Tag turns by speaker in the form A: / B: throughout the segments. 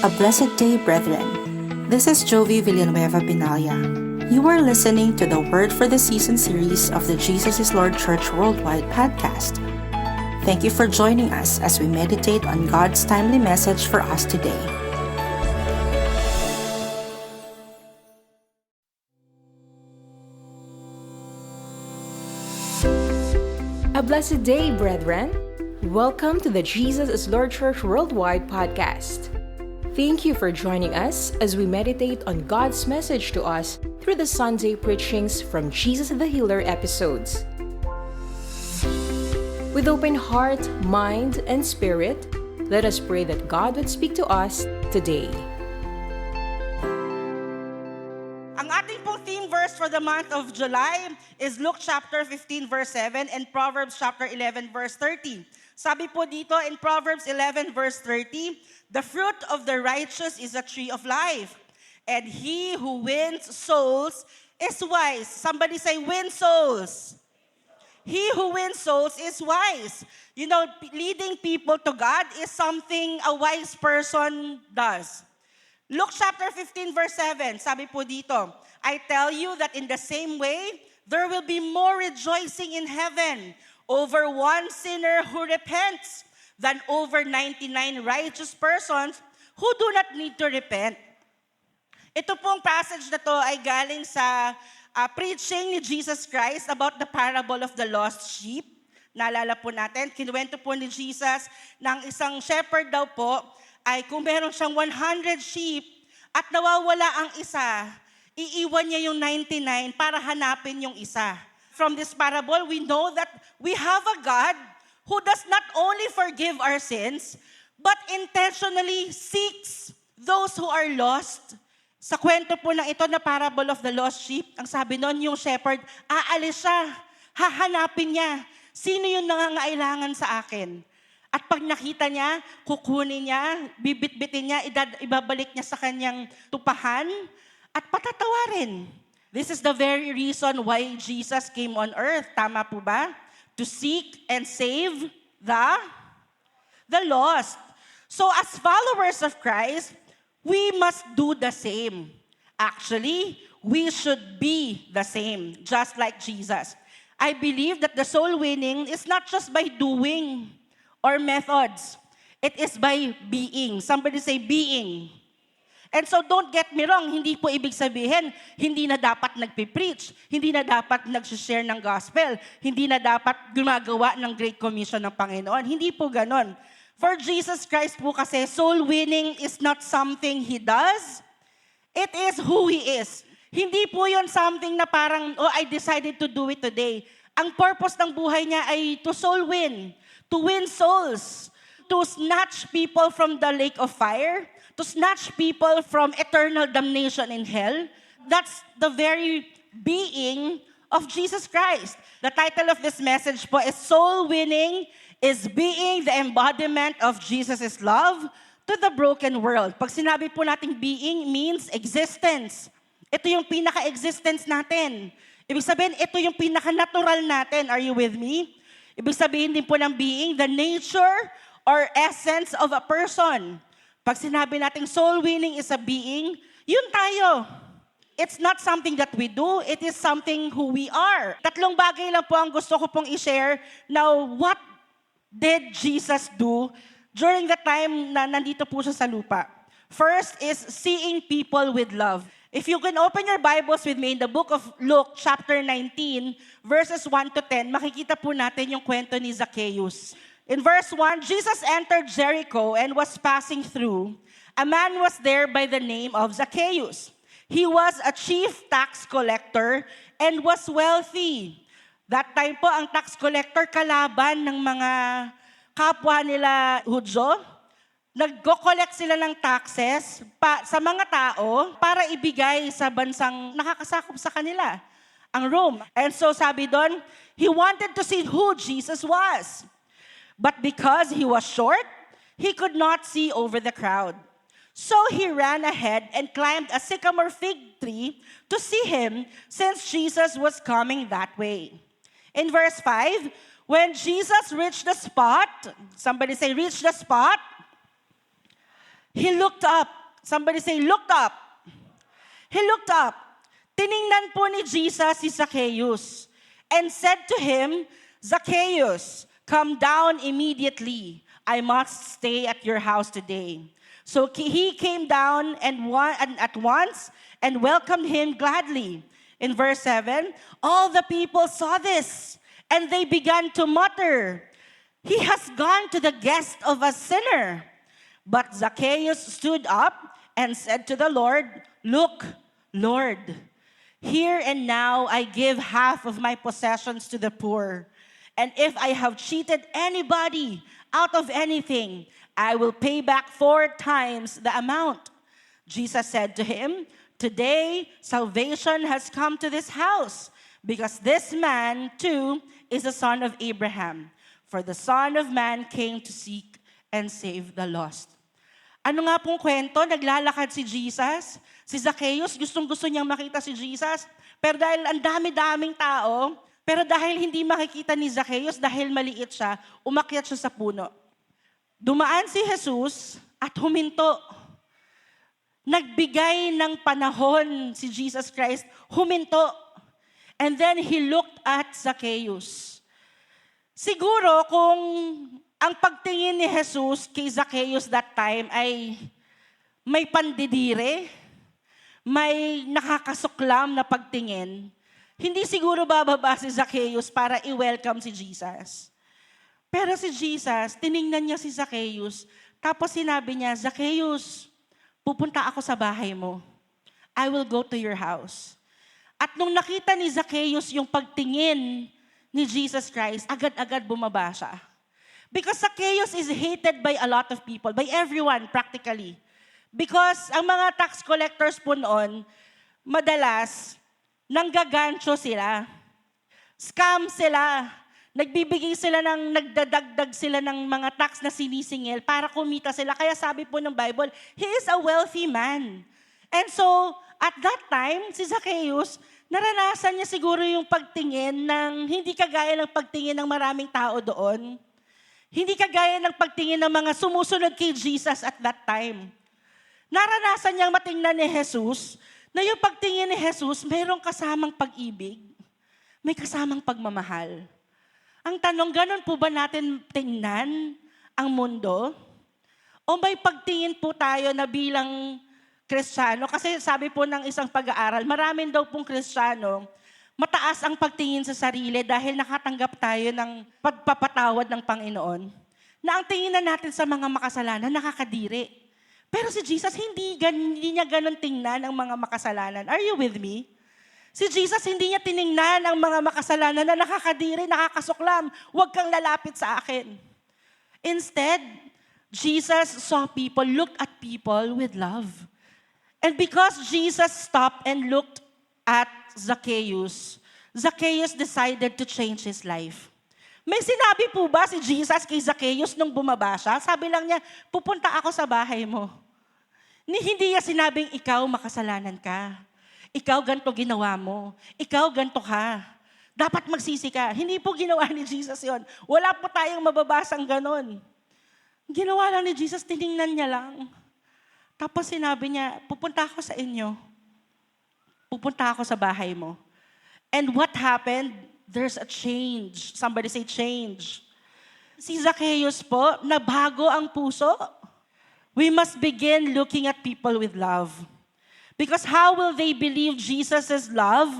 A: A blessed day, brethren. This is Jovi Villanueva Binaya. You are listening to the Word for the Season series of the Jesus is Lord Church Worldwide podcast. Thank you for joining us as we meditate on God's timely message for us today.
B: A blessed day, brethren. Welcome to the Jesus is Lord Church Worldwide podcast. Thank you for joining us as we meditate on God's message to us through the Sunday preachings from Jesus the Healer episodes. With open heart, mind, and spirit, let us pray that God would speak to us today.
C: Ang ating pong theme verse for the month of July is Luke chapter 15 verse 7 and Proverbs chapter 11 verse 30. Sabi po dito in Proverbs 11 verse 30, the fruit of the righteous is a tree of life, and he who wins souls is wise. Somebody say, win souls. He who wins souls is wise. You know, leading people to God is something a wise person does. Luke chapter 15 verse 7, sabi po dito, I tell you that in the same way, there will be more rejoicing in heaven over one sinner who repents than over 99 righteous persons who do not need to repent. Ito pong passage na to ay galing sa preaching ni Jesus Christ about the parable of the lost sheep. Naalala po natin, kinuwento po ni Jesus ng isang shepherd daw po ay kung meron siyang 100 sheep at nawawala ang isa, iiwan niya yung 99 para hanapin yung isa. From this parable, we know that we have a God who does not only forgive our sins, but intentionally seeks those who are lost. Sa kwento po ng ito na parable of the lost sheep, ang sabi nun, yung shepherd, aalis siya, hahanapin niya, sino yung nangangailangan sa akin? At pag nakita niya, kukunin niya, bibit-bitin niya, ibabalik niya sa kanyang tupahan, at patatawarin. This is the very reason why Jesus came on earth. Tama po ba? To seek and save the lost. So as followers of Christ, we must do the same. Actually, we should be the same, just like Jesus. I believe that the soul winning is not just by doing or methods. It is by being. Somebody say being. And so don't get me wrong, hindi po ibig sabihin, hindi na dapat nagpipreach, hindi na dapat nag-share ng gospel, hindi na dapat gumagawa ng Great Commission ng Panginoon. Hindi po ganon. For Jesus Christ po kasi, soul winning is not something He does, it is who He is. Hindi po yun something na parang, I decided to do it today. Ang purpose ng buhay niya ay to soul win, to win souls, to snatch people from the lake of fire, to snatch people from eternal damnation in hell. That's the very being of Jesus Christ. The title of this message po is Soul Winning is Being the Embodiment of Jesus' Love to the Broken World. Pag sinabi po nating being means existence. Ito yung pinaka-existence natin. Ibig sabihin, ito yung pinaka-natural natin. Are you with me? Ibig sabihin din po ng being, the nature or essence of a person. Pag sinabi nating soul winning is a being, yun tayo. It's not something that we do, it is something who we are. Tatlong bagay lang po ang gusto ko pong i-share. Now, what did Jesus do during the time na nandito po siya sa lupa? First is seeing people with love. If you can open your Bibles with me in the book of Luke, chapter 19, verses 1 to 10, makikita po natin yung kwento ni Zacchaeus. In verse 1, Jesus entered Jericho and was passing through. A man was there by the name of Zacchaeus. He was a chief tax collector and was wealthy. That time po, ang tax collector kalaban ng mga kapwa nila Hudyo. Nagko-collect sila ng taxes sa mga tao para ibigay sa bansang nakakasakop sa kanila, ang Rome. And so sabi doon, he wanted to see who Jesus was. But because he was short, he could not see over the crowd. So he ran ahead and climbed a sycamore fig tree to see him, since Jesus was coming that way. In verse 5, when Jesus reached the spot, somebody say, reach the spot, He looked up. Somebody say, looked up. He looked up. Tiningnan po ni Jesus si Zacchaeus and said to him, Zacchaeus, come down immediately. I must stay at your house today. So he came down and at once and welcomed him gladly. In verse 7, all the people saw this and they began to mutter, he has gone to the guest of a sinner. But Zacchaeus stood up and said to the Lord, look, Lord, here and now I give half of my possessions to the poor. And if I have cheated anybody out of anything, I will pay back 4 times the amount. Jesus said to him, today salvation has come to this house, because this man too is a son of Abraham. For the Son of Man came to seek and save the lost. Ano nga pong kwento? Naglalakad si Jesus. Si Zacchaeus, gustong-gusto niyang makita si Jesus. Pero dahil ang dami-daming tao, pero dahil hindi makikita ni Zacchaeus, dahil maliit siya, umakyat siya sa puno. Dumaan si Jesus at huminto. Nagbigay ng panahon si Jesus Christ, huminto. And then he looked at Zacchaeus. Siguro kung ang pagtingin ni Jesus kay Zacchaeus that time ay may pandidire, may nakakasuklam na pagtingin, hindi siguro bababa si Zacchaeus para i-welcome si Jesus. Pero si Jesus, tiningnan niya si Zacchaeus, tapos sinabi niya, Zacchaeus, pupunta ako sa bahay mo. I will go to your house. At nung nakita ni Zacchaeus yung pagtingin ni Jesus Christ, agad-agad bumaba siya. Because Zacchaeus is hated by a lot of people, by everyone practically. Because ang mga tax collectors po noon, madalas, nanggagancho sila. Scam sila. Nagdadagdag sila ng mga tax na sinisingil para kumita sila. Kaya sabi po ng Bible, he is a wealthy man. And so, at that time, si Zacchaeus, naranasan niya siguro yung pagtingin ng hindi kagaya ng pagtingin ng maraming tao doon. Hindi kagaya ng pagtingin ng mga sumusunod kay Jesus at that time. Naranasan niyang matingnan ni Jesus na yung pagtingin ni Jesus mayroong kasamang pag-ibig, may kasamang pagmamahal. Ang tanong, ganun po ba natin tingnan ang mundo? O may pagtingin po tayo na bilang Kristiyano? Kasi sabi po ng isang pag-aaral, maraming daw pong Kristiyano, mataas ang pagtingin sa sarili dahil nakatanggap tayo ng pagpapatawad ng Panginoon. Na ang tingin natin sa mga makasalanan, nakakadiri. Pero si Jesus, hindi niya ganun tingnan ang mga makasalanan. Are you with me? Si Jesus, hindi niya tiningnan ang mga makasalanan na nakakadiri, nakakasuklam. Huwag kang lalapit sa akin. Instead, Jesus saw people, looked at people with love. And because Jesus stopped and looked at Zacchaeus, Zacchaeus decided to change his life. May sinabi po ba si Jesus kay Zacchaeus nung bumaba siya? Sabi lang niya, pupunta ako sa bahay mo. Hindi niya sinabing, ikaw makasalanan ka. Ikaw ganito ginawa mo. Ikaw ganito ka. Dapat magsisi ka. Hindi po ginawa ni Jesus yon. Wala po tayong mababasang ganon. Ginawa lang ni Jesus, tiningnan niya lang. Tapos sinabi niya, pupunta ako sa inyo. Pupunta ako sa bahay mo. And what happened? There's a change. Somebody say change. Si Zacchaeus po, nabago ang puso. We must begin looking at people with love. Because how will they believe Jesus' love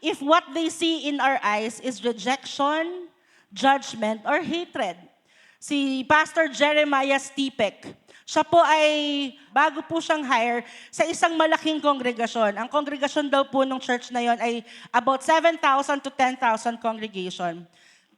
C: if what they see in our eyes is rejection, judgment, or hatred? Si Pastor Jeremiah Stipek, siya po ay, bago po siyang hire, sa isang malaking kongregasyon. Ang kongregasyon daw po ng church na yon ay about 7,000 to 10,000 congregation.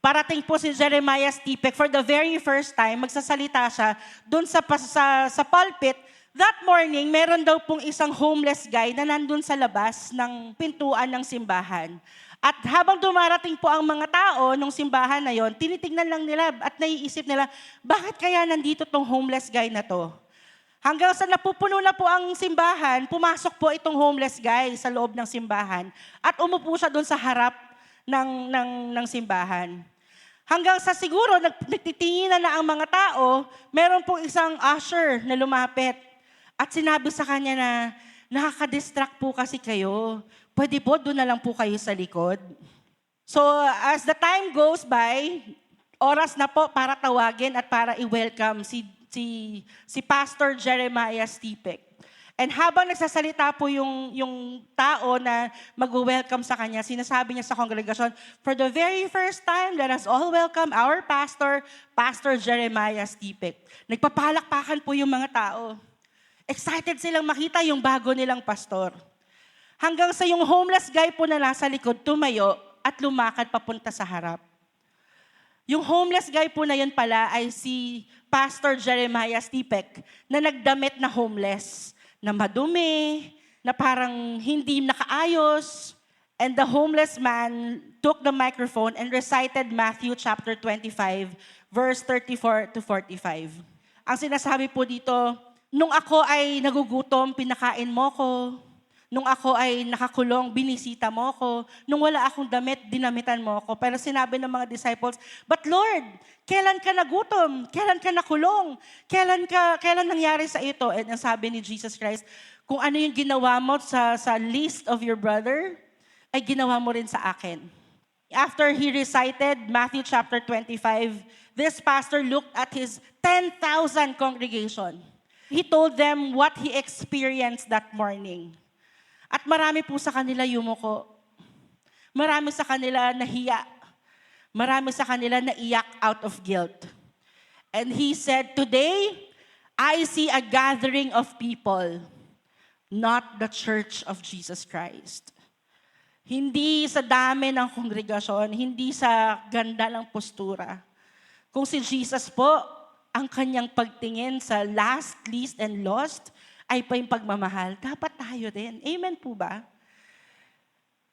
C: Parating po si Jeremiah Stipek, for the very first time, magsasalita siya doon sa pulpit. That morning, meron daw pong isang homeless guy na nandun sa labas ng pintuan ng simbahan. At habang dumarating po ang mga tao nung simbahan na yon, tinitingnan lang nila at naiisip nila, bakit kaya nandito tong homeless guy na to? Hanggang sa napupuno na po ang simbahan, pumasok po itong homeless guy sa loob ng simbahan at umupo siya doon sa harap ng simbahan. Hanggang sa siguro nagtitinginan na ang mga tao, meron pong isang usher na lumapit. At sinabi sa kanya na, nakaka-distract po kasi kayo. Pwede po, doon na lang po kayo sa likod. So, as the time goes by, oras na po para tawagin at para i-welcome si Pastor Jeremiah Stipek. And habang nagsasalita po yung tao na mag-welcome sa kanya, sinasabi niya sa kongregasyon, for the very first time, let us all welcome our pastor, Pastor Jeremiah Stipek. Nagpapalakpakan po yung mga tao. Excited silang makita yung bago nilang pastor. Hanggang sa yung homeless guy po na nasa likod, tumayo at lumakad papunta sa harap. Yung homeless guy po na yun pala ay si Pastor Jeremiah Stipek na nagdamit na homeless, na madumi, na parang hindi nakaayos. And the homeless man took the microphone and recited Matthew chapter 25, verse 34 to 45. Ang sinasabi po dito, nung ako ay nagugutom, pinakain mo ko. Nung ako ay nakakulong, binisita mo ko. Nung wala akong damit, dinamitan mo ko. Pero sinabi ng mga disciples, but Lord, kailan ka nagutom? Kailan ka nakulong? Kailan nangyari sa ito? And ang sabi ni Jesus Christ, kung ano yung ginawa mo sa list of your brother, ay ginawa mo rin sa akin. After he recited Matthew chapter 25, this pastor looked at his 10,000 congregation. He told them what he experienced that morning. At marami po sa kanila yumuko. Marami sa kanila nahiya. Marami sa kanila naiyak out of guilt. And he said, today, I see a gathering of people, not the church of Jesus Christ. Hindi sa dami ng kongregasyon, hindi sa ganda ng postura. Kung si Jesus po, ang kanyang pagtingin sa last, least, and lost, ay pa yung pagmamahal, dapat tayo din. Amen po ba?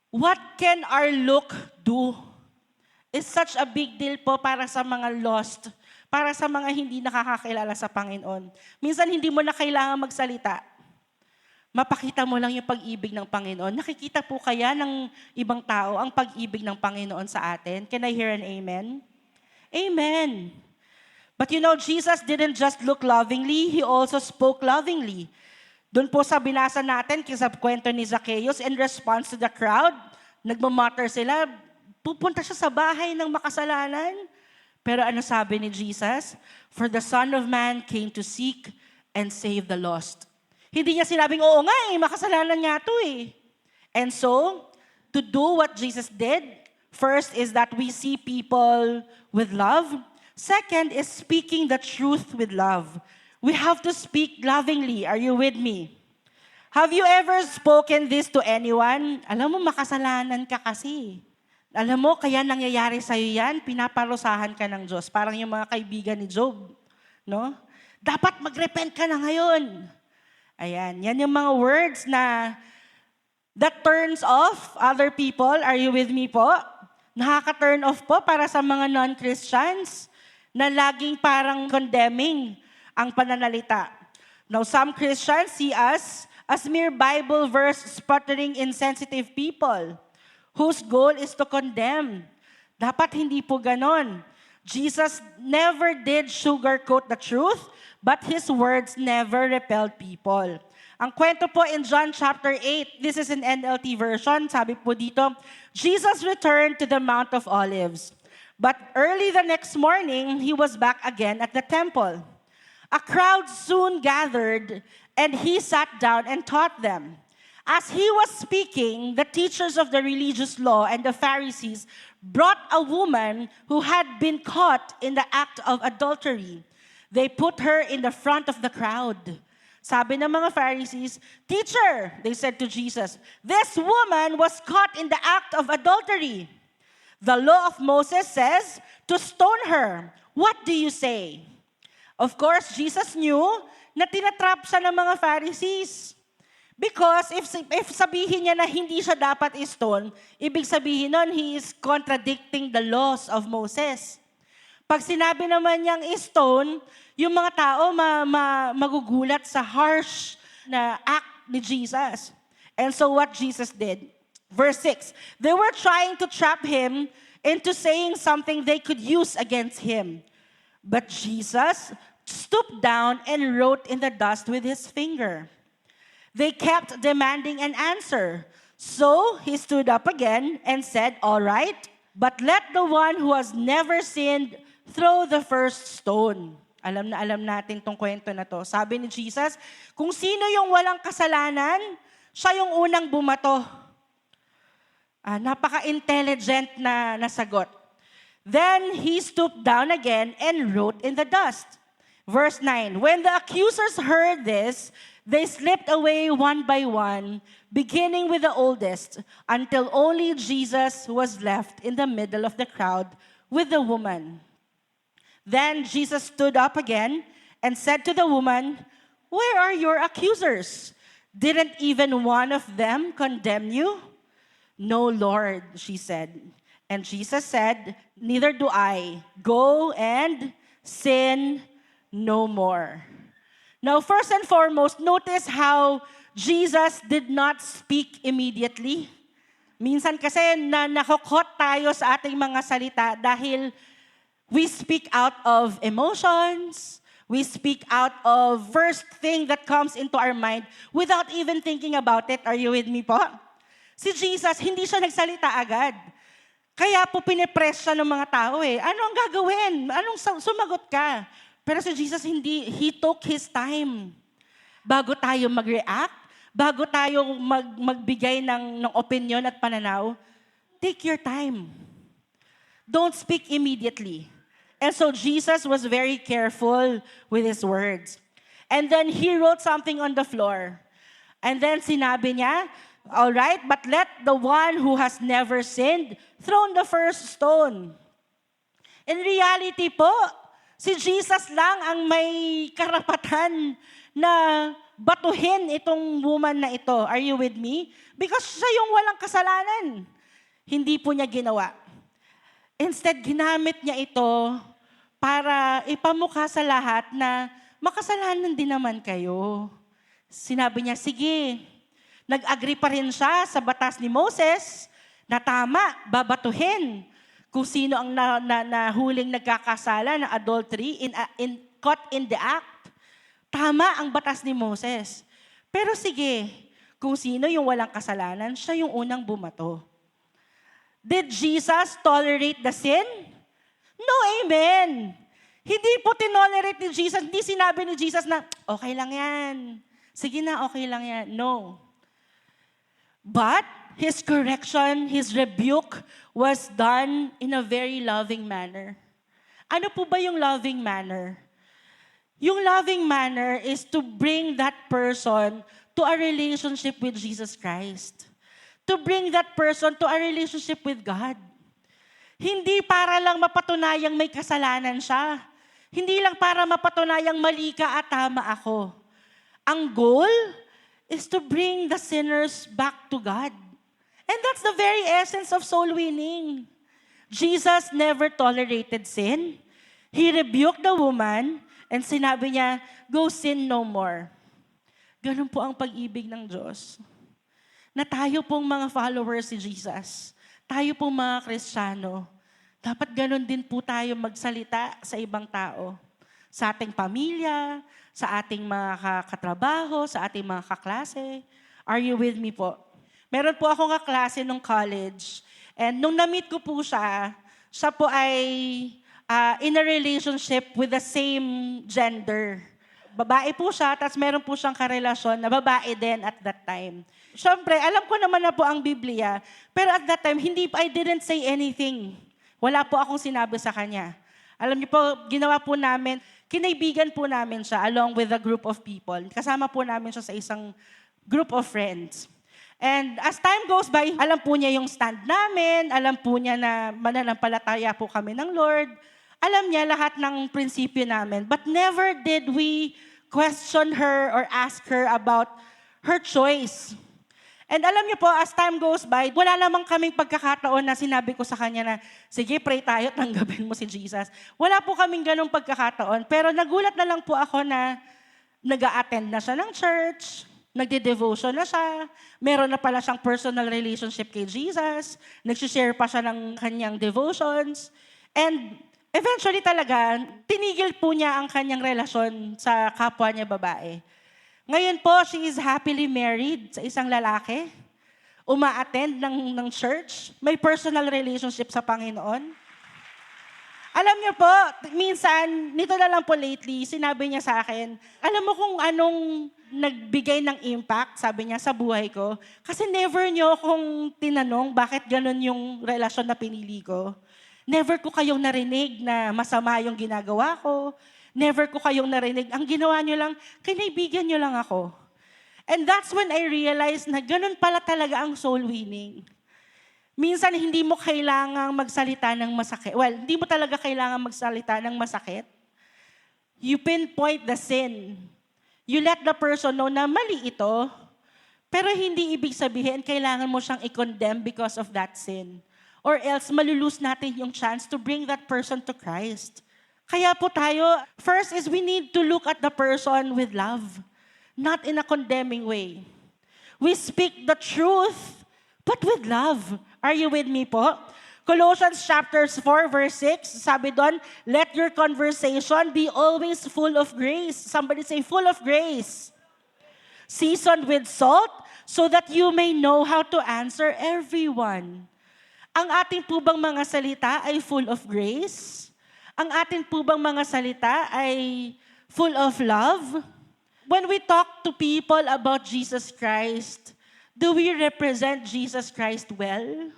C: What can our look do? Is such a big deal po para sa mga lost, para sa mga hindi nakakakilala sa Panginoon. Minsan hindi mo na kailangan magsalita. Mapakita mo lang yung pag-ibig ng Panginoon. Nakikita po kaya ng ibang tao ang pag-ibig ng Panginoon sa atin? Can I hear an amen? Amen. But you know, Jesus didn't just look lovingly, He also spoke lovingly. Doon po sa binasa natin, sa kwento ni Zacchaeus, in response to the crowd, nagmamatter sila, pupunta siya sa bahay ng makasalanan. Pero ano sabi ni Jesus? For the Son of Man came to seek and save the lost. Hindi niya sinabing, oo nga makasalanan niya ito eh. And so, to do what Jesus did, first is that we see people with love. Second is speaking the truth with love. We have to speak lovingly. Are you with me? Have you ever spoken this to anyone? Alam mo, makasalanan ka kasi. Alam mo, kaya nangyayari sa'yo yan, pinaparusahan ka ng Diyos. Parang yung mga kaibigan ni Job. No? Dapat mag-repent ka na ngayon. Ayan, yan yung mga words na that turns off other people. Are you with me po? Nakaka-turn off po para sa mga non-Christians na laging parang condemning ang pananalita. Now, some Christians see us as mere Bible verse sputtering insensitive people whose goal is to condemn. Dapat hindi po ganon. Jesus never did sugarcoat the truth, but His words never repelled people. Ang kwento po in John chapter 8, this is an NLT version, sabi po dito, Jesus returned to the Mount of Olives. But early the next morning, He was back again at the temple. A crowd soon gathered, and He sat down and taught them. As He was speaking, the teachers of the religious law and the Pharisees brought a woman who had been caught in the act of adultery. They put her in the front of the crowd. Sabi ng mga Pharisees, "Teacher," they said to Jesus, "this woman was caught in the act of adultery. The law of Moses says to stone her. What do you say?" Of course, Jesus knew na tinatrap siya ng mga Pharisees. Because if sabihin niya na hindi siya dapat i-stone, ibig sabihin nun, he is contradicting the laws of Moses. Pag sinabi naman niyang i-stone, yung mga tao magugulat sa harsh na act ni Jesus. And so what Jesus did, verse 6, they were trying to trap Him into saying something they could use against Him. But Jesus stooped down and wrote in the dust with his finger. They kept demanding an answer. So he stood up again and said, "All right, but let the one who has never sinned throw the first stone." Alam natin tong kwento na to. Sabi ni Jesus, kung sino yung walang kasalanan, siya yung unang bumato. Napaka-intelligent na nasagot. Then he stooped down again and wrote in the dust. Verse 9, when the accusers heard this, they slipped away one by one, beginning with the oldest, until only Jesus was left in the middle of the crowd with the woman. Then Jesus stood up again and said to the woman, "Where are your accusers? Didn't even one of them condemn you?" "No, Lord," she said. And Jesus said, "Neither do I. Go and sin no more." Now, first and foremost, notice how Jesus did not speak immediately. Minsan kasi nakokot tayo sa ating mga salita dahil we speak out of emotions, we speak out of first thing that comes into our mind without even thinking about it. Are you with me po? Si Jesus, hindi siya nagsalita agad. Kaya po pinipress siya ng mga tao Ano ang gagawin? Anong sumagot ka? Pero si Jesus, hindi. He took His time. Bago tayo mag-react, bago tayo magbigay ng opinion at pananaw, take your time. Don't speak immediately. And so Jesus was very careful with His words. And then He wrote something on the floor. And then sinabi niya, "All right, but let the one who has never sinned throw the first stone." In reality po, si Jesus lang ang may karapatan na batuhin itong woman na ito. Are you with me? Because siya yung walang kasalanan. Hindi po niya ginawa. Instead, ginamit niya ito para ipamukha sa lahat na makasalanan din naman kayo. Sinabi niya, sige, nag-agree pa rin siya sa batas ni Moses na tama, babatuhin kung sino ang nahuling nagkakasala ng adultery caught in the act. Tama ang batas ni Moses. Pero sige, kung sino yung walang kasalanan, siya yung unang bumato. Did Jesus tolerate the sin? No, amen. Hindi po tinolerate ni Jesus. Hindi sinabi ni Jesus na, okay lang yan. Sige na, okay lang yan. No. But His correction, His rebuke was done in a very loving manner. Ano po ba yung loving manner? Yung loving manner is to bring that person to a relationship with Jesus Christ. To bring that person to a relationship with God. Hindi para lang mapatunayang may kasalanan siya. Hindi lang para mapatunayang mali ka at tama ako. Ang goal is to bring the sinners back to God. And that's the very essence of soul winning. Jesus never tolerated sin. He rebuked the woman and sinabi niya, "Go sin no more." Ganun po ang pag-ibig ng Diyos. Na tayo pong mga followers ni Jesus, tayo pong mga Kristiyano, dapat ganun din po tayo magsalita sa ibang tao. Sa ating pamilya, sa ating mga katrabaho, sa ating mga kaklase. Are you with me po? Meron po akong kaklase nung college. And nung na-meet ko po siya po ay in a relationship with the same gender. Babae po siya, tapos meron po siyang karelasyon na babae din at that time. Siyempre, alam ko naman na po ang Biblia, pero at that time, I didn't say anything. Wala po akong sinabi sa kanya. Alam niyo po, ginawa po namin, kinaibigan po namin siya along with a group of people. Kasama po namin siya sa isang group of friends. And as time goes by, alam po niya yung stand namin, alam po niya na mananampalataya po kami ng Lord. Alam niya lahat ng prinsipyo namin. But never did we question her or ask her about her choice. And alam niyo po, as time goes by, wala namang kaming pagkakataon na sinabi ko sa kanya na, sige, pray tayo, tanggapin mo si Jesus. Wala po kaming ganong pagkakataon. Pero nagulat na lang po ako na nag-a-attend na siya ng church, nagde-devotion na siya, meron na pala siyang personal relationship kay Jesus, nag-share pa siya ng kanyang devotions. And Eventually talaga, tinigil po niya ang kanyang relasyon sa kapwa niya babae. Ngayon po, she is happily married sa isang lalaki. Uma-attend ng church. May personal relationship sa Panginoon. Alam niyo po, minsan, nito na lang po lately, sinabi niya sa akin, alam mo kung anong nagbigay ng impact, sabi niya, sa buhay ko? Kasi never niyo akong tinanong bakit ganun yung relasyon na pinili ko. Never ko kayong narinig na masama yung ginagawa ko. Never ko kayong narinig. Ang ginawa niyo lang, kinaibigan niyo lang ako. And that's when I realized na ganun pala talaga ang soul winning. Minsan, hindi mo kailangang magsalita ng masakit. Well, hindi mo talaga kailangan magsalita ng masakit. You pinpoint the sin. You let the person know na mali ito, pero hindi ibig sabihin kailangan mo siyang i-condemn because of that sin. Or else, malulose natin yung chance to bring that person to Christ. Kaya po tayo, first is we need to look at the person with love, not in a condemning way. We speak the truth, but with love. Are you with me po? Colossians chapter 4, verse 6, sabi doon, let your conversation be always full of grace. Somebody say, full of grace. Seasoned with salt, so that you may know how to answer everyone. Ang ating po bang mga salita ay full of grace? Ang ating po bang mga salita ay full of love? When we talk to people about Jesus Christ, do we represent Jesus Christ well?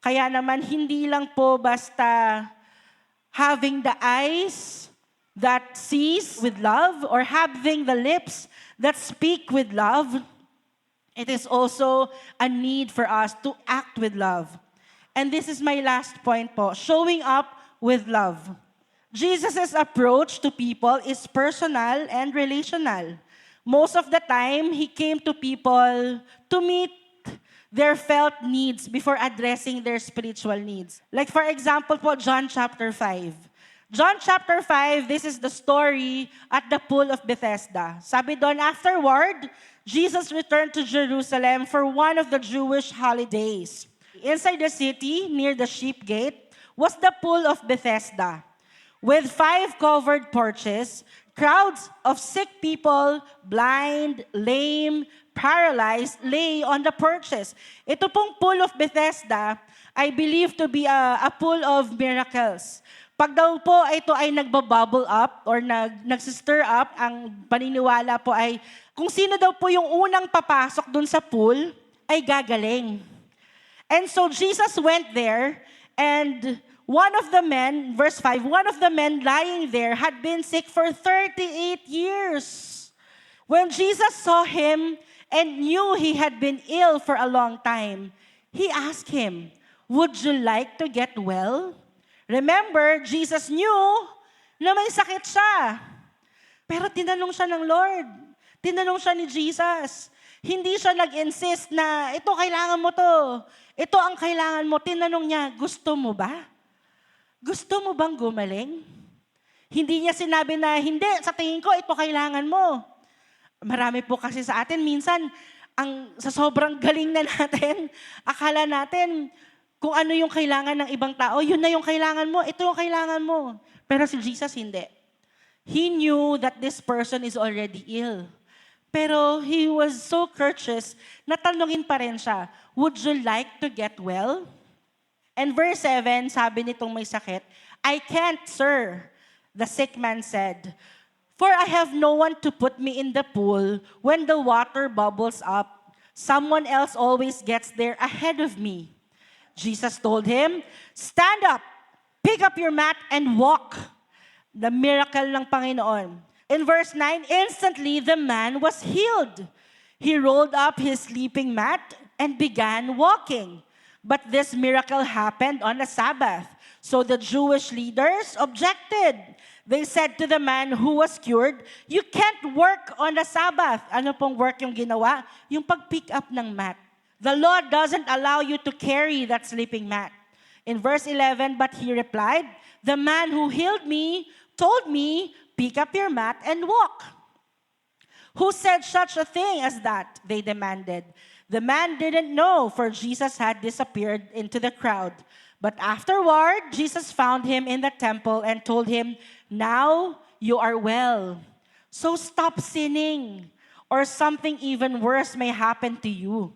C: Kaya naman, hindi lang po basta having the eyes that sees with love or having the lips that speak with love. It is also a need for us to act with love. And this is my last point po, showing up with love. Jesus' approach to people is personal and relational. Most of the time, He came to people to meet their felt needs before addressing their spiritual needs. Like for example po, John chapter 5. John chapter 5, this is the story at the pool of Bethesda. Sabi doon, afterward, Jesus returned to Jerusalem for one of the Jewish holidays. Inside the city, near the sheep gate, was the pool of Bethesda, with 5 covered porches. Crowds of sick people, blind, lame, paralyzed, lay on the porches. Ito pong pool of Bethesda, I believe to be a pool of miracles. Pag daw po ito ay nagbabubble up or nagsistir up, ang paniniwala po ay kung sino daw po yung unang papasok dun sa pool, ay gagaling. And so Jesus went there, and one of the men, verse 5, one of the men lying there had been sick for 38 years. When Jesus saw him and knew he had been ill for a long time, He asked him, would you like to get well? Remember, Jesus knew na may sakit siya. Pero tinanong siya ng Lord. Tinanong siya ni Jesus. Hindi siya nag-insist na, ito kailangan mo to. Ito ang kailangan mo. Tinanong niya, gusto mo ba? Gusto mo bang gumaling? Hindi niya sinabi na, hindi, sa tingin ko, ito kailangan mo. Marami po kasi sa atin, minsan, sa sobrang galing na natin, akala natin, kung ano yung kailangan ng ibang tao, yun na yung kailangan mo, ito yung kailangan mo. Pero si Jesus, hindi. He knew that this person is already ill. Pero He was so courteous, natanungin pa rin siya, would you like to get well? And verse 7, sabi nitong may sakit, I can't, sir, the sick man said, for I have no one to put me in the pool when the water bubbles up. Someone else always gets there ahead of me. Jesus told him, stand up, pick up your mat, and walk. The miracle ng Panginoon. In verse 9, instantly the man was healed. He rolled up his sleeping mat and began walking. But this miracle happened on a Sabbath. So the Jewish leaders objected. They said to the man who was cured, you can't work on the Sabbath. Ano pong work yung ginawa? Yung pag-pick up ng mat. The law doesn't allow you to carry that sleeping mat. In verse 11, but he replied, the man who healed me told me, pick up your mat and walk. Who said such a thing as that? They demanded. The man didn't know, for Jesus had disappeared into the crowd. But afterward, Jesus found him in the temple and told him, "Now you are well. So stop sinning, or something even worse may happen to you."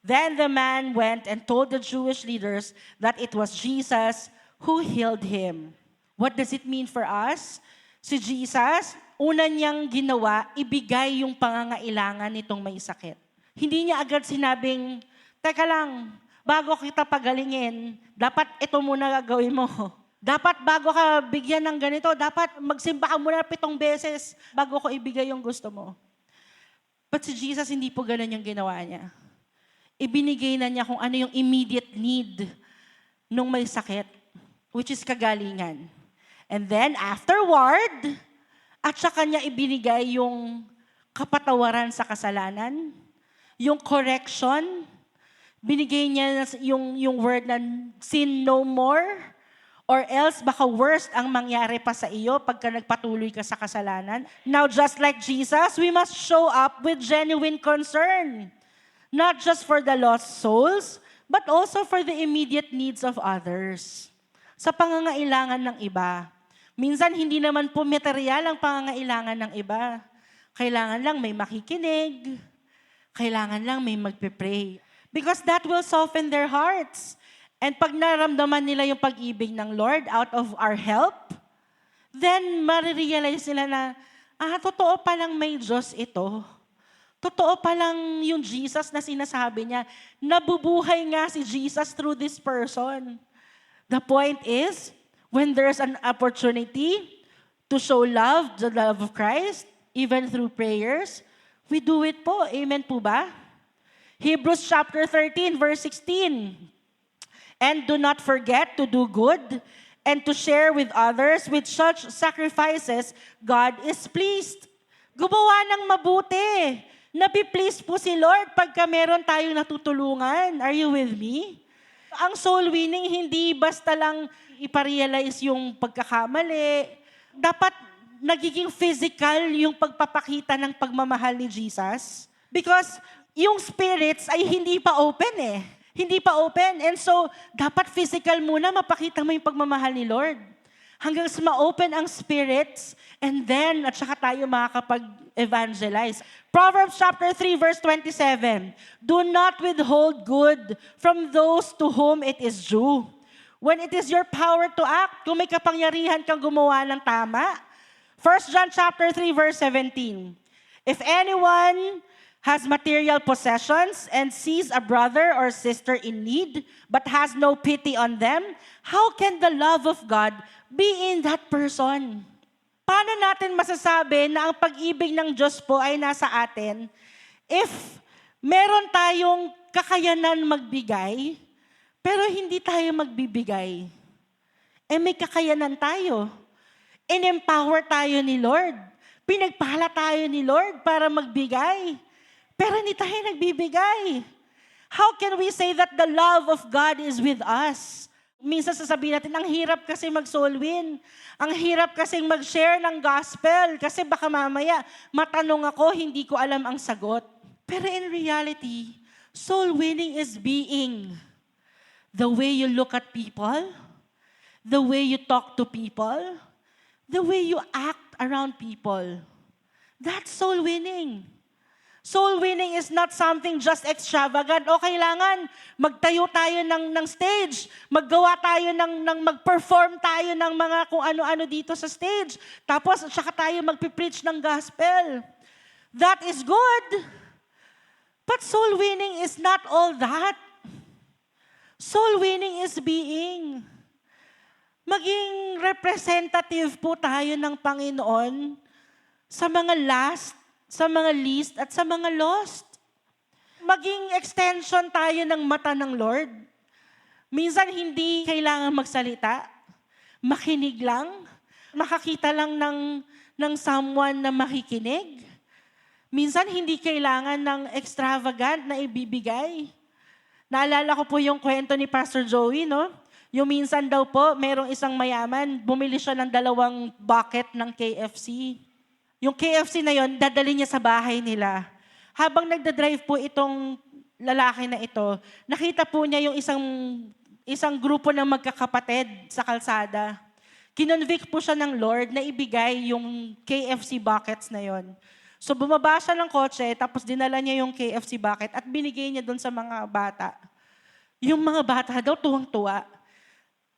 C: Then the man went and told the Jewish leaders that it was Jesus who healed him. What does it mean for us? Si Jesus, una niyang ginawa, ibigay yung pangangailangan nitong may sakit. Hindi niya agad sinabing, "Teka lang, bago kita pagalingin, dapat ito muna gagawin mo. Dapat bago ka bigyan ng ganito, dapat magsimba ka muna 7 beses bago ko ibigay yung gusto mo." But si Jesus, hindi po ganun yung ginawa niya. Ibinigay na niya kung ano yung immediate need nung may sakit, which is kagalingan. And then afterward, at saka niya ibinigay yung kapatawaran sa kasalanan, yung correction, binigay niya yung word na sin no more, or else baka worst ang mangyari pa sa iyo pagka nagpatuloy ka sa kasalanan. Now, just like Jesus, we must show up with genuine concern. Not just for the lost souls, but also for the immediate needs of others. Sa pangangailangan ng iba. Minsan, hindi naman po material ang pangangailangan ng iba. Kailangan lang may makikinig. Kailangan lang may magpe-pray. Because that will soften their hearts. And pag naramdaman nila yung pag-ibig ng Lord out of our help, then marirealize nila na, totoo palang may Diyos ito. Totoo palang yung Jesus na sinasabi niya, nabubuhay nga si Jesus through this person. The point is, when there's an opportunity to show love, the love of Christ, even through prayers, we do it po. Amen po ba? Hebrews chapter 13, verse 16. "And do not forget to do good and to share with others. With such sacrifices, God is pleased." Gumawa ng mabuti. Nabi-please po si Lord pagka meron tayong natutulungan. Are you with me? Ang soul winning, hindi basta lang iparealize yung pagkakamali. Dapat nagiging physical yung pagpapakita ng pagmamahal ni Jesus. Because yung spirits ay hindi pa open eh. Hindi pa open. And so, dapat physical muna mapakita mo yung pagmamahal ni Lord. Hanggang sa ma-open ang spirits, and then, at saka tayo makakapag-evangelize. Proverbs chapter 3, verse 27. "Do not withhold good from those to whom it is due. When it is your power to act," kung may kapangyarihan kang gumawa ng tama. 1 John chapter 3, verse 17. "If anyone has material possessions and sees a brother or sister in need, but has no pity on them, how can the love of God be in that person?" Paano natin masasabi na ang pag-ibig ng Diyos po ay nasa atin if meron tayong kakayanan magbigay, pero hindi tayo magbibigay? May kakayanan tayo. In-empower tayo ni Lord. Pinagpala tayo ni Lord para magbigay. Pero hindi tayo nagbibigay. How can we say that the love of God is with us? Minsan sasabihin natin, ang hirap kasi mag-soul win. Ang hirap kasi mag-share ng gospel. Kasi baka mamaya, matanong ako, hindi ko alam ang sagot. Pero in reality, soul winning is being the way you look at people, the way you talk to people, the way you act around people. That's soul winning. Soul winning is not something just extravagant. O kailangan magtayo tayo ng stage, maggawa tayo mag-perform tayo ng mga kung ano-ano dito sa stage. Tapos saka tayo magpipreach ng gospel. That is good. But soul winning is not all that. Soul winning is being. Maging representative po tayo ng Panginoon sa mga last, sa mga least, at sa mga lost. Maging extension tayo ng mata ng Lord. Minsan hindi kailangan magsalita. Makinig lang. Makakita lang ng someone na makikinig. Minsan hindi kailangan ng extravagant na ibibigay. Naalala ko po yung kwento ni Pastor Joey, no? Yung minsan daw po, merong isang mayaman, bumili siya ng 2 bucket ng KFC. Yung KFC na yon, dadali niya sa bahay nila. Habang nagdadrive po itong lalaki na ito, nakita po niya yung isang grupo ng magkakapatid sa kalsada. Kinonvict po siya ng Lord na ibigay yung KFC buckets na yon. So bumaba siya ng kotse, tapos dinala niya yung KFC bucket at binigay niya doon sa mga bata. Yung mga bata daw tuwang-tuwa.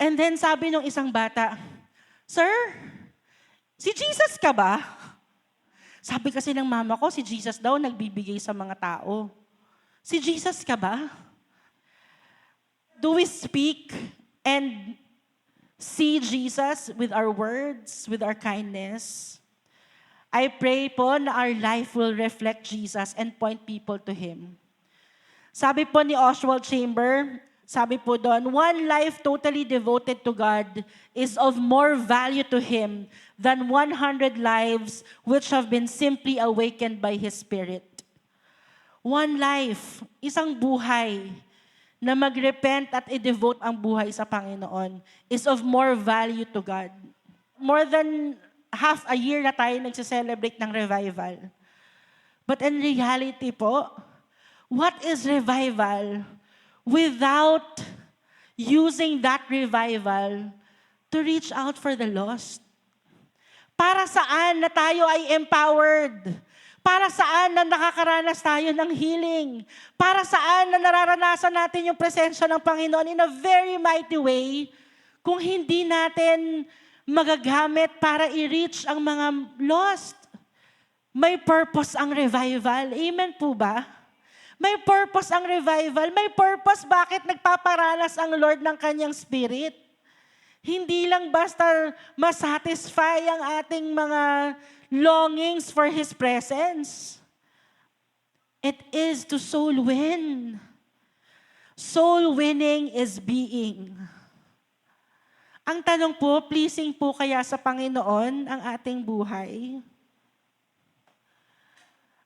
C: And then sabi ng isang bata, "Sir, si Jesus ka ba?" Sabi kasi ng mama ko, si Jesus daw nagbibigay sa mga tao. Si Jesus ka ba? Do we speak and see Jesus with our words, with our kindness? I pray po na our life will reflect Jesus and point people to Him. Sabi po ni Oswald Chamber, sabi po doon, one life totally devoted to God is of more value to Him than 100 lives which have been simply awakened by His Spirit. One life, isang buhay, na mag-repent at i-devote ang buhay sa Panginoon is of more value to God. More than half a year na tayo nagse-celebrate ng revival. But in reality po, what is revival without using that revival to reach out for the lost? Para saan na tayo ay empowered? Para saan na nakakaranas tayo ng healing? Para saan na nararanasan natin yung presensya ng Panginoon in a very mighty way kung hindi natin magagamit para i-reach ang mga lost? May purpose ang revival. Amen po ba? May purpose ang revival. May purpose bakit nagpaparanas ang Lord ng kanyang Spirit. Hindi lang basta masatisfy ang ating mga longings for His presence. It is to soul win. Soul winning is being. Ang tanong po, pleasing po kaya sa Panginoon ang ating buhay?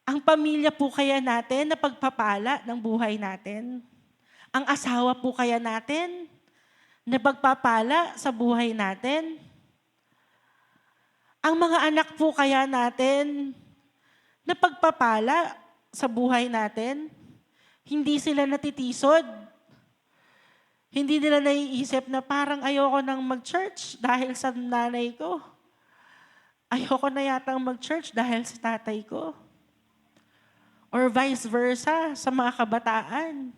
C: Ang pamilya po kaya natin na pagpapala ng buhay natin? Ang asawa po kaya natin na pagpapala sa buhay natin? Ang mga anak po kaya natin na pagpapala sa buhay natin? Hindi sila natitisod. Hindi nila naiisip na parang ayoko nang mag-church dahil sa nanay ko. Ayoko na yatang mag-church dahil sa tatay ko. Or vice versa sa mga kabataan.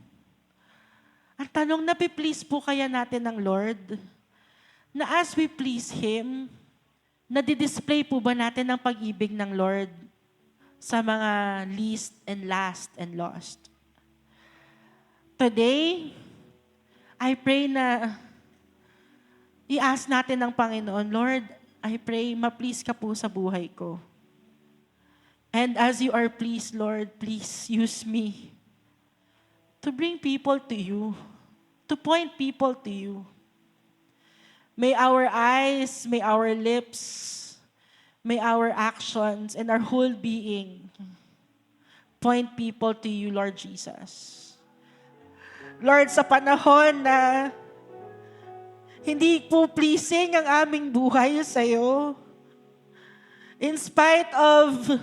C: Ang tanong, napiplease po kaya natin ng Lord? Na as we please Him, nadi-display po ba natin ang pag-ibig ng Lord sa mga least and last and lost? Today, I pray na i-ask natin ng Panginoon, Lord, I pray, ma-please ka po sa buhay ko. And as you are pleased, Lord, please use me to bring people to you, to point people to you. May our eyes, may our lips, may our actions, and our whole being point people to you, Lord Jesus. Lord, sa panahon na hindi po pleasing ang aming buhay sa iyo, in spite of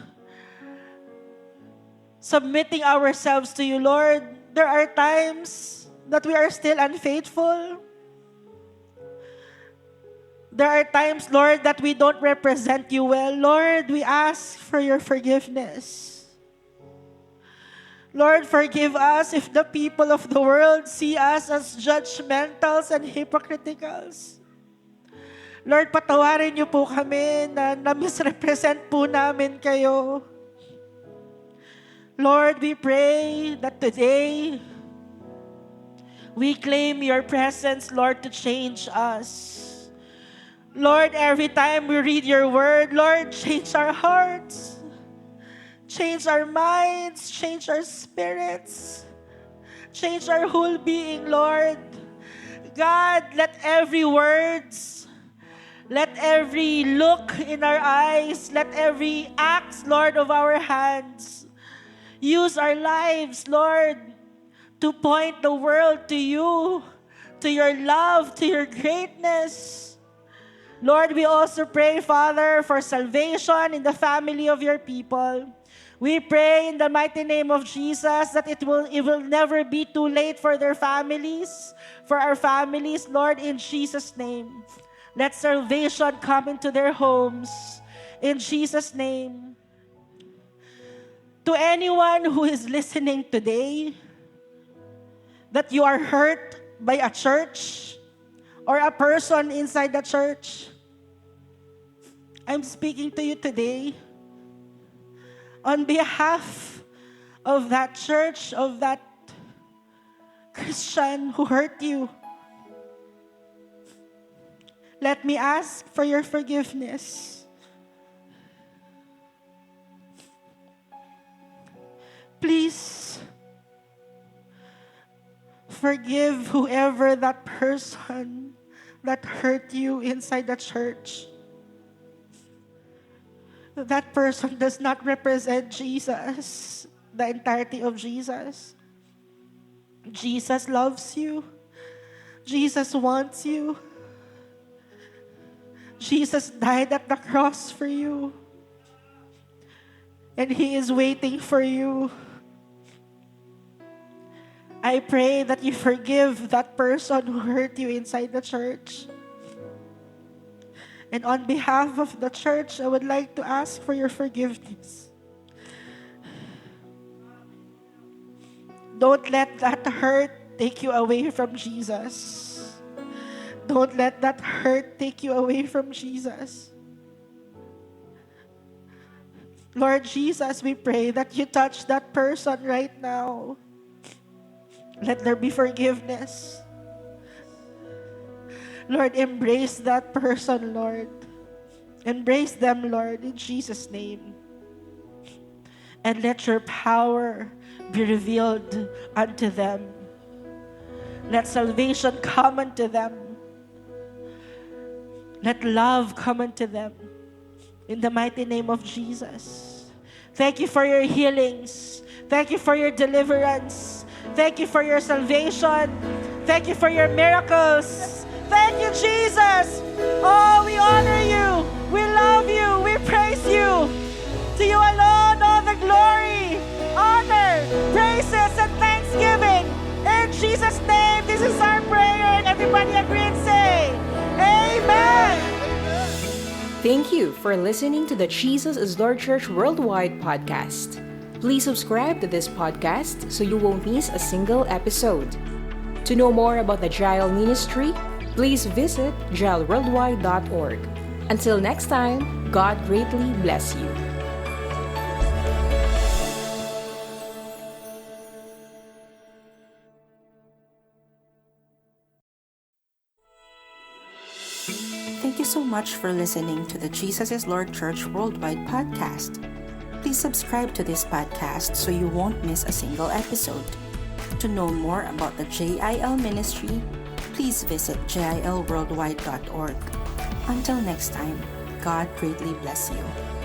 C: submitting ourselves to you, Lord, there are times that we are still unfaithful. There are times, Lord, that we don't represent you well. Lord, we ask for your forgiveness. Lord, forgive us if the people of the world see us as judgmentals and hypocriticals. Lord, patawarin niyo po kami na misrepresent po namin kayo. Lord, we pray that today we claim your presence, Lord, to change us. Lord, every time we read your word, Lord, change our hearts, change our minds, change our spirits, change our whole being, Lord. God, let every words, let every look in our eyes, let every act, Lord, of our hands, use our lives, Lord, to point the world to you, to your love, to your greatness. Lord, we also pray, Father, for salvation in the family of your people. We pray in the mighty name of Jesus that it will never be too late for their families, for our families, Lord, in Jesus' name. Let salvation come into their homes, in Jesus' name. To anyone who is listening today, that you are hurt by a church or a person inside the church, I'm speaking to you today on behalf of that church, of that Christian who hurt you. Let me ask for your forgiveness. Please forgive whoever that person that hurt you inside the church. That person does not represent Jesus, the entirety of Jesus. Jesus loves you. Jesus wants you. Jesus died at the cross for you. And He is waiting for you. I pray that you forgive that person who hurt you inside the church. And on behalf of the church, I would like to ask for your forgiveness. Don't let that hurt take you away from Jesus. Don't let that hurt take you away from Jesus. Lord Jesus, we pray that you touch that person right now. Let there be forgiveness. Lord, embrace that person, Lord. Embrace them, Lord, in Jesus' name. And let your power be revealed unto them. Let salvation come unto them. Let love come unto them. In the mighty name of Jesus. Thank you for your healings. Thank you for your deliverance. Thank you for your salvation. Thank you for your miracles. Thank you, Jesus. Oh, we honor you. We love you. We praise you. To you alone all the glory, honor, praises, and thanksgiving. In Jesus' name, this is our prayer. And everybody agree and say, Amen.
B: Thank you for listening to the Jesus is Lord Church Worldwide podcast. Please subscribe to this podcast so you won't miss a single episode. To know more about the Jael Ministry, please visit jailworldwide.org. Until next time, God greatly bless you.
A: Thank you so much for listening to the Jesus is Lord Church Worldwide podcast. Please subscribe to this podcast so you won't miss a single episode. To know more about the JIL ministry, please visit jailworldwide.org. Until next time, God greatly bless you.